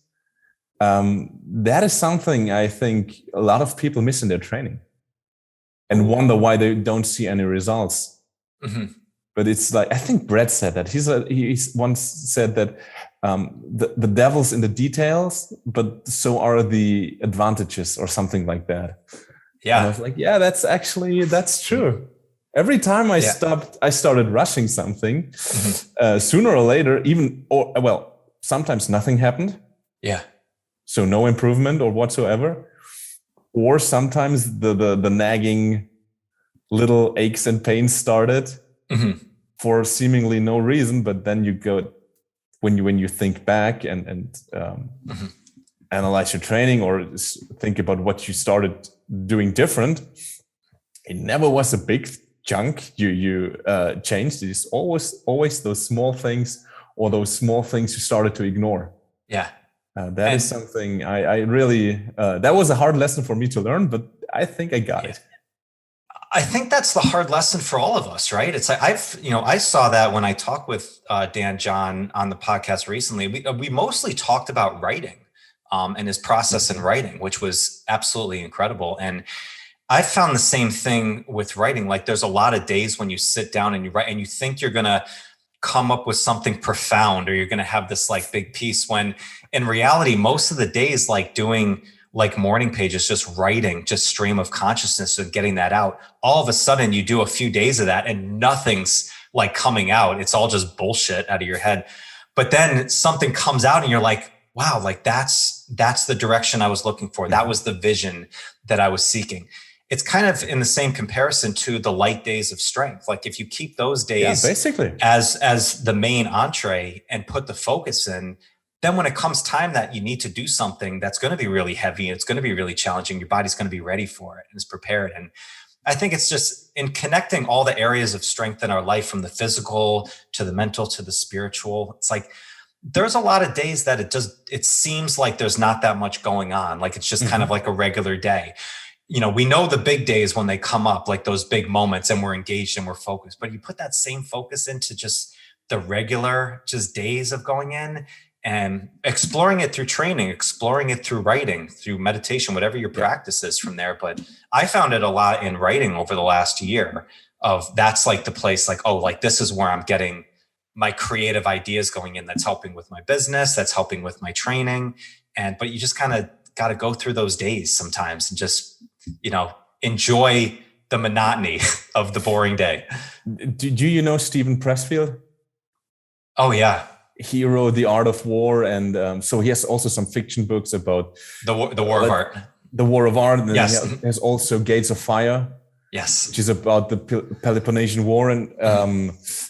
That is something I think a lot of people miss in their training and wonder why they don't see any results. Mm-hmm. but it's like, I think Brett said that. He once said that the devil's in the details, but so are the advantages, or something like that. Yeah. And I was like, yeah, that's true. Every time I started rushing something, sooner or later, sometimes nothing happened. Yeah. So no improvement or whatsoever. Or sometimes the nagging little aches and pains started for seemingly no reason. But then you go, when you think back and analyze your training, or think about what you started doing different, it never was a big chunk you changed. It's always those small things, or those small things you started to ignore. Yeah. That is something I really, that was a hard lesson for me to learn, but I think I got it. I think that's the hard lesson for all of us, right? It's like, I saw that when I talked with Dan John on the podcast recently. We mostly talked about writing and his process in writing, which was absolutely incredible. And I found the same thing with writing. Like, there's a lot of days when you sit down and you write and you think you're going to come up with something profound, or you're going to have this like big piece, when in reality, most of the days, like doing like morning pages, just writing, just stream of consciousness and getting that out. All of a sudden you do a few days of that and nothing's like coming out. It's all just bullshit out of your head. But then something comes out and you're like, wow, like that's the direction I was looking for. That was the vision that I was seeking. It's kind of in the same comparison to the light days of strength. Like, if you keep those days basically as the main entree and put the focus in, then when it comes time that you need to do something that's going to be really heavy, it's going to be really challenging, your body's going to be ready for it and is prepared. And I think it's just in connecting all the areas of strength in our life, from the physical to the mental to the spiritual. It's like, there's a lot of days that it seems like there's not that much going on. Like, it's just kind of like a regular day. You know, we know the big days when they come up, like those big moments, and we're engaged and we're focused. But you put that same focus into just the regular, just days of going in and exploring it through training, exploring it through writing, through meditation, whatever your practice is from there. But I found it a lot in writing over the last year. That's like the place, like, oh, like this is where I'm getting my creative ideas going in. That's helping with my business. That's helping with my training. But you just kind of got to go through those days sometimes and just, enjoy the monotony of the boring day. Do you know Stephen Pressfield? Oh yeah. He wrote The Art of War. And so he has also some fiction books about the War of Art. The War of Art. And yes. He has also Gates of Fire. Yes. Which is about the Peloponnesian War and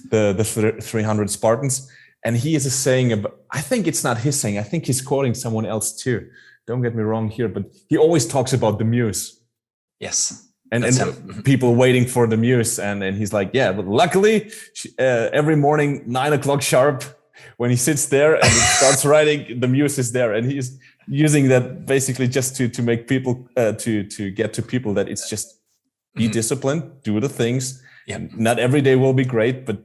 the 300 Spartans. And he is saying about, I think it's not his saying, I think he's quoting someone else too. Don't get me wrong here, but he always talks about the muse. Yes. And people waiting for the muse. And he's like, yeah, but luckily every morning, 9 o'clock sharp, when he sits there and he starts writing, the muse is there. And he's using that basically just to make people, to get to people that it's just be disciplined, do the things. Yeah. Not every day will be great, but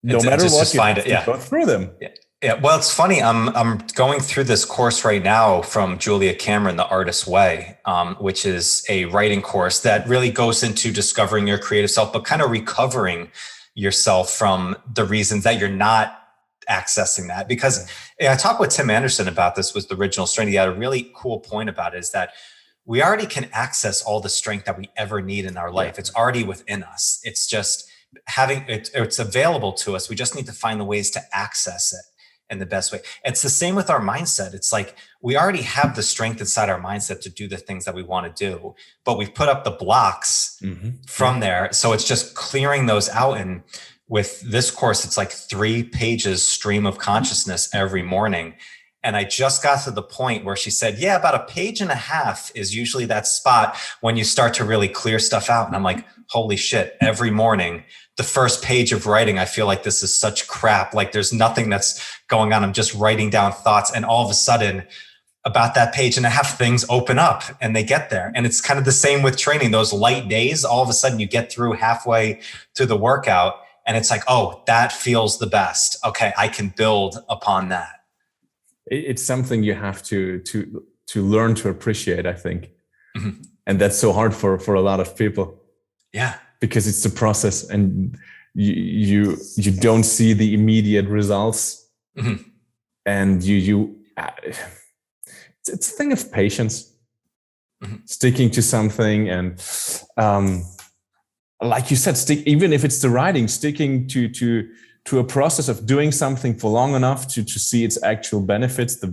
no matter what, you have to go through them. Yeah. Yeah, well, it's funny. I'm going through this course right now from Julia Cameron, The Artist's Way, which is a writing course that really goes into discovering your creative self, but kind of recovering yourself from the reasons that you're not accessing that. Because I talked with Tim Anderson about this, was the original strength. He had a really cool point about it, is that we already can access all the strength that we ever need in our life. It's already within us. It's just having it, it's available to us. We just need to find the ways to access it in the best way. It's the same with our mindset. It's like we already have the strength inside our mindset to do the things that we want to do, but we've put up the blocks from there. So it's just clearing those out. And with this course, it's like 3 pages stream of consciousness every morning. And I just got to the point where she said, yeah, about 1.5 pages is usually that spot when you start to really clear stuff out. And I'm like, holy shit, every morning, the first page of writing, I feel like this is such crap. Like there's nothing that's going on. I'm just writing down thoughts. And all of a sudden, about that 1.5 pages, things open up and they get there. And it's kind of the same with training. Those light days, all of a sudden you get through halfway through the workout and it's like, oh, that feels the best. Okay, I can build upon that. It's something you have to learn to appreciate, I think. And that's so hard for a lot of people. Yeah. Because it's the process. And you don't see the immediate results, and it's a thing of patience, sticking to something, and like you said, even if it's the riding, sticking to a process of doing something for long enough to see its actual benefits, the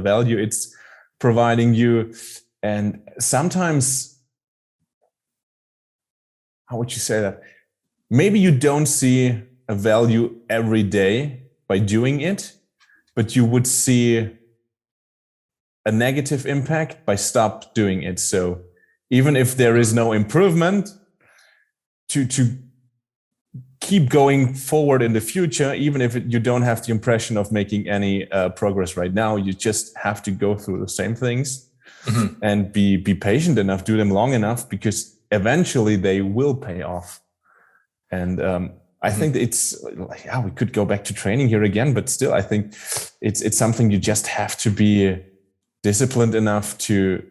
value it's providing you. And sometimes, how would you say that? Maybe you don't see a value every day by doing it, but you would see a negative impact by stop doing it. So even if there is no improvement, to keep going forward in the future, even if you don't have the impression of making any progress right now, you just have to go through the same things and be patient enough, do them long enough, because eventually they will pay off. And I think it's like, yeah, we could go back to training here again, but still, I think it's something you just have to be disciplined enough to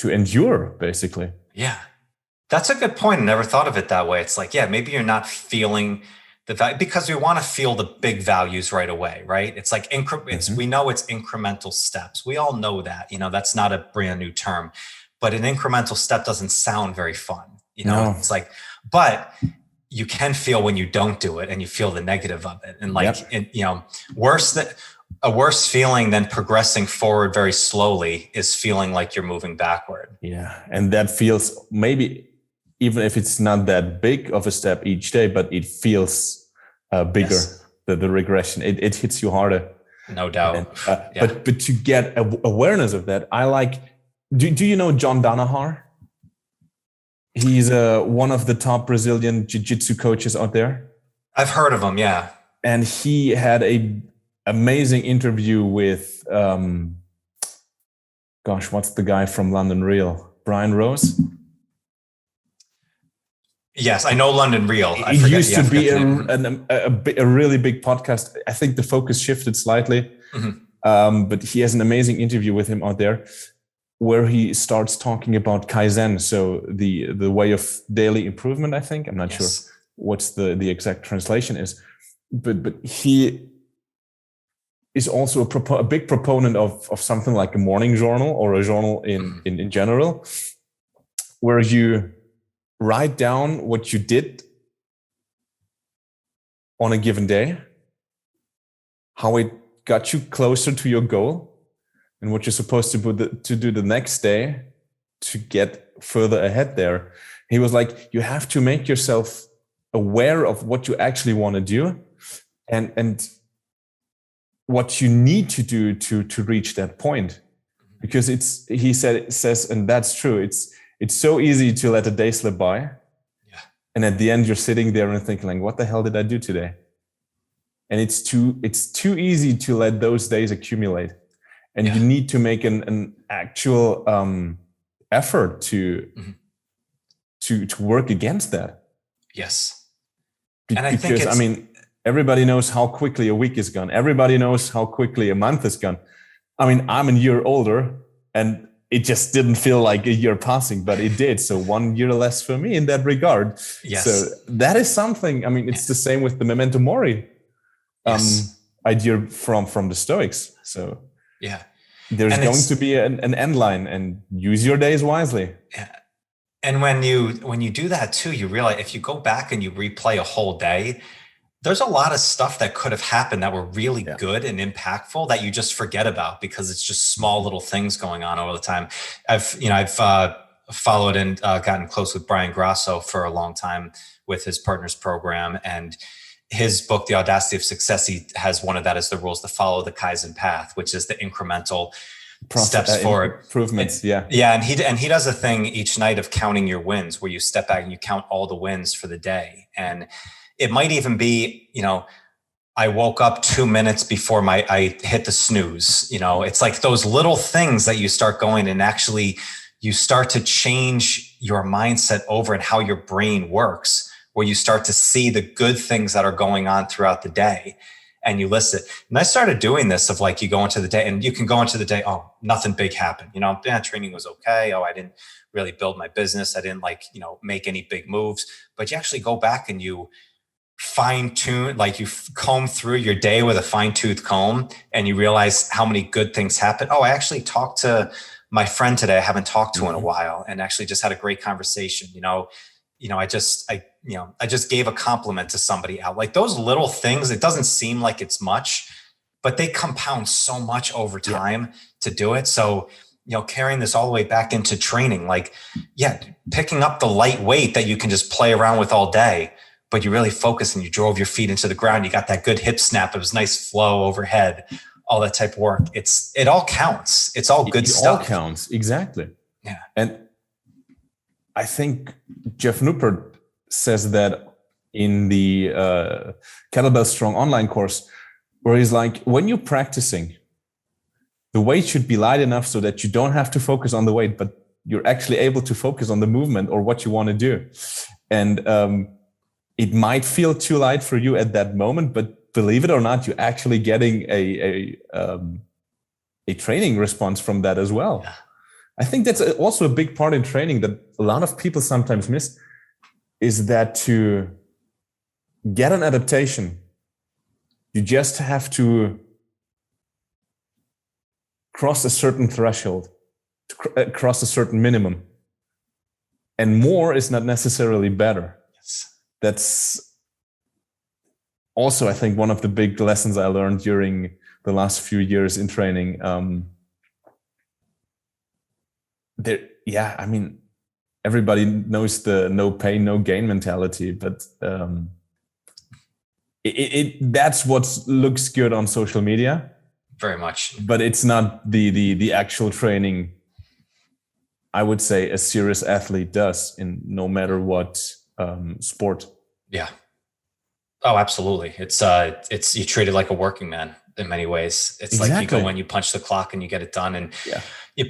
endure, basically. Yeah. That's a good point. I never thought of it that way. It's like, yeah, maybe you're not feeling the value, because we want to feel the big values right away, right? It's like we know it's incremental steps. We all know that, that's not a brand new term, but an incremental step doesn't sound very fun. No. It's like, but you can feel when you don't do it, and you feel the negative of it. And like, a worse feeling than progressing forward very slowly is feeling like you're moving backward. Yeah. And that feels, maybe even if it's not that big of a step each day, but it feels bigger, yes. the regression, it hits you harder. No doubt. And, but to get awareness of that, I like, do you know John Danaher? He's one of the top Brazilian jiu-jitsu coaches out there. I've heard of him, yeah. And he had a amazing interview with, what's the guy from London Real? Brian Rose? Yes, I know London Real. It used to be a really big podcast. I think the focus shifted slightly, but he has an amazing interview with him out there where he starts talking about Kaizen. So the way of daily improvement, I think. I'm not sure what's the exact translation is, but he is also a big proponent of something like a morning journal, or a journal in general, where you write down what you did on a given day, how it got you closer to your goal, and what you're supposed to do the next day to get further ahead there. He was like, you have to make yourself aware of what you actually want to do, and what you need to do to reach that point. Because he says, and that's true, it's so easy to let a day slip by. Yeah. And at the end, you're sitting there and thinking like, what the hell did I do today? And it's too easy to let those days accumulate. And you need to make an actual effort to work against that. Yes. Because I mean, everybody knows how quickly a week is gone. Everybody knows how quickly a month is gone. I mean, I'm a year older, and it just didn't feel like a year passing, but it did. So 1 year less for me in that regard. Yes. So that is something. I mean, it's the same with the memento mori idea from the Stoics. So there's going to be an end line, and use your days wisely. Yeah. And when you do that too, you realize if you go back and you replay a whole day, there's a lot of stuff that could have happened that were really good and impactful that you just forget about, because it's just small little things going on all the time. I've followed and gotten close with Brian Grasso for a long time with his Partners program, and his book, The Audacity of Success, he has one of that as the rules to follow the Kaizen path, which is the incremental steps forward. Improvements, Yeah, and he does a thing each night of counting your wins, where you step back and you count all the wins for the day. And it might even be, I woke up 2 minutes before I hit the snooze. It's like those little things that you start going, and actually you start to change your mindset over and how your brain works, where you start to see the good things that are going on throughout the day, and you list it. And I started doing this of like, you go into the day and you can go into the day, oh, nothing big happened. Training was okay. Oh, I didn't really build my business. I didn't like, make any big moves, but you actually go back and you fine tune, like you comb through your day with a fine tooth comb and you realize how many good things happen. Oh, I actually talked to my friend today I haven't talked to in a while and actually just had a great conversation. I just gave a compliment to somebody out. Like those little things, it doesn't seem like it's much, but they compound so much over time to do it. So, carrying this all the way back into training, like, picking up the light weight that you can just play around with all day, but you really focus and you drove your feet into the ground. You got that good hip snap. It was nice flow overhead, all that type of work. It all counts. It's all good stuff. It all counts. Exactly. Yeah. And I think Geoff Newport says that in the Kettlebell Strong online course, where he's like, when you're practicing, the weight should be light enough so that you don't have to focus on the weight, but you're actually able to focus on the movement or what you want to do. And it might feel too light for you at that moment, but believe it or not, you're actually getting a training response from that as well. Yeah. I think that's also a big part in training that a lot of people sometimes miss, is that to get an adaptation, you just have to cross a certain threshold, cross a certain minimum. And more is not necessarily better. Yes. That's also, I think, one of the big lessons I learned during the last few years in training. Everybody knows the no pain, no gain mentality, but that's what looks good on social media. Very much. But it's not the actual training, I would say, a serious athlete does in no matter what sport. Yeah. Oh, absolutely. It's you treat it like a working man in many ways. It's exactly. Like you go in, you punch the clock and you get it done. And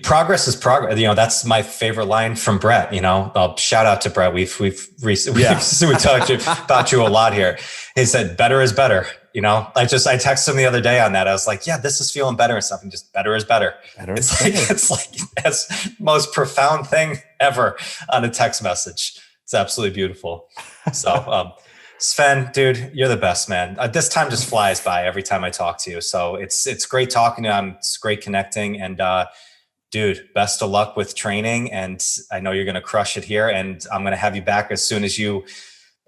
progress is progress. That's my favorite line from Brett. I'll shout out to Brett. We've recently we talked about you a lot here. He said, better is better. I texted him the other day on that. I was like, this is feeling better and stuff. And just better is better. It's like that's most profound thing ever on a text message. It's absolutely beautiful. So, Sven, dude, you're the best, man. This time just flies by every time I talk to you. So it's great talking to you. It's great connecting. And dude, best of luck with training. And I know you're going to crush it here. And I'm going to have you back as soon as you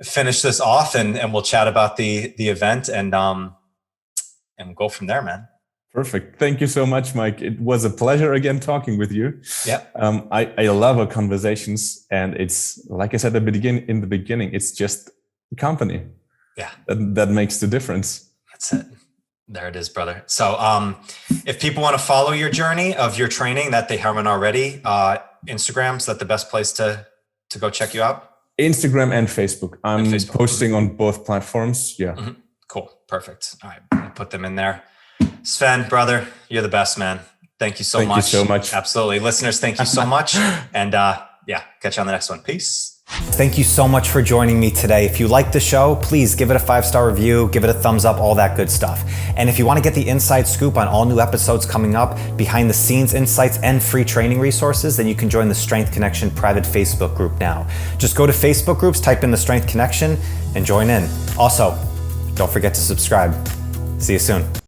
finish this off, and we'll chat about the event and we'll go from there, man. Perfect. Thank you so much, Mike. It was a pleasure again talking with you. Yeah. I love our conversations, and it's like I said in the beginning, it's just company. Yeah. That makes the difference. That's it. There it is, brother. So if people want to follow your journey of your training that they haven't already, Instagram, is that the best place to go check you out? Instagram and Facebook. I'm posting on both platforms. Yeah. Mm-hmm. Cool. Perfect. All right. I'll put them in there. Sven, brother, you're the best, man. Thank you so much. Thank you so much. Absolutely. Listeners, thank you so much. And catch you on the next one. Peace. Thank you so much for joining me today. If you like the show, please give it a 5-star review, give it a thumbs up, all that good stuff. And if you want to get the inside scoop on all new episodes coming up, behind the scenes insights, and free training resources, then you can join the Strength Connection private Facebook group now. Just go to Facebook groups, type in the Strength Connection, and join in. Also, don't forget to subscribe. See you soon.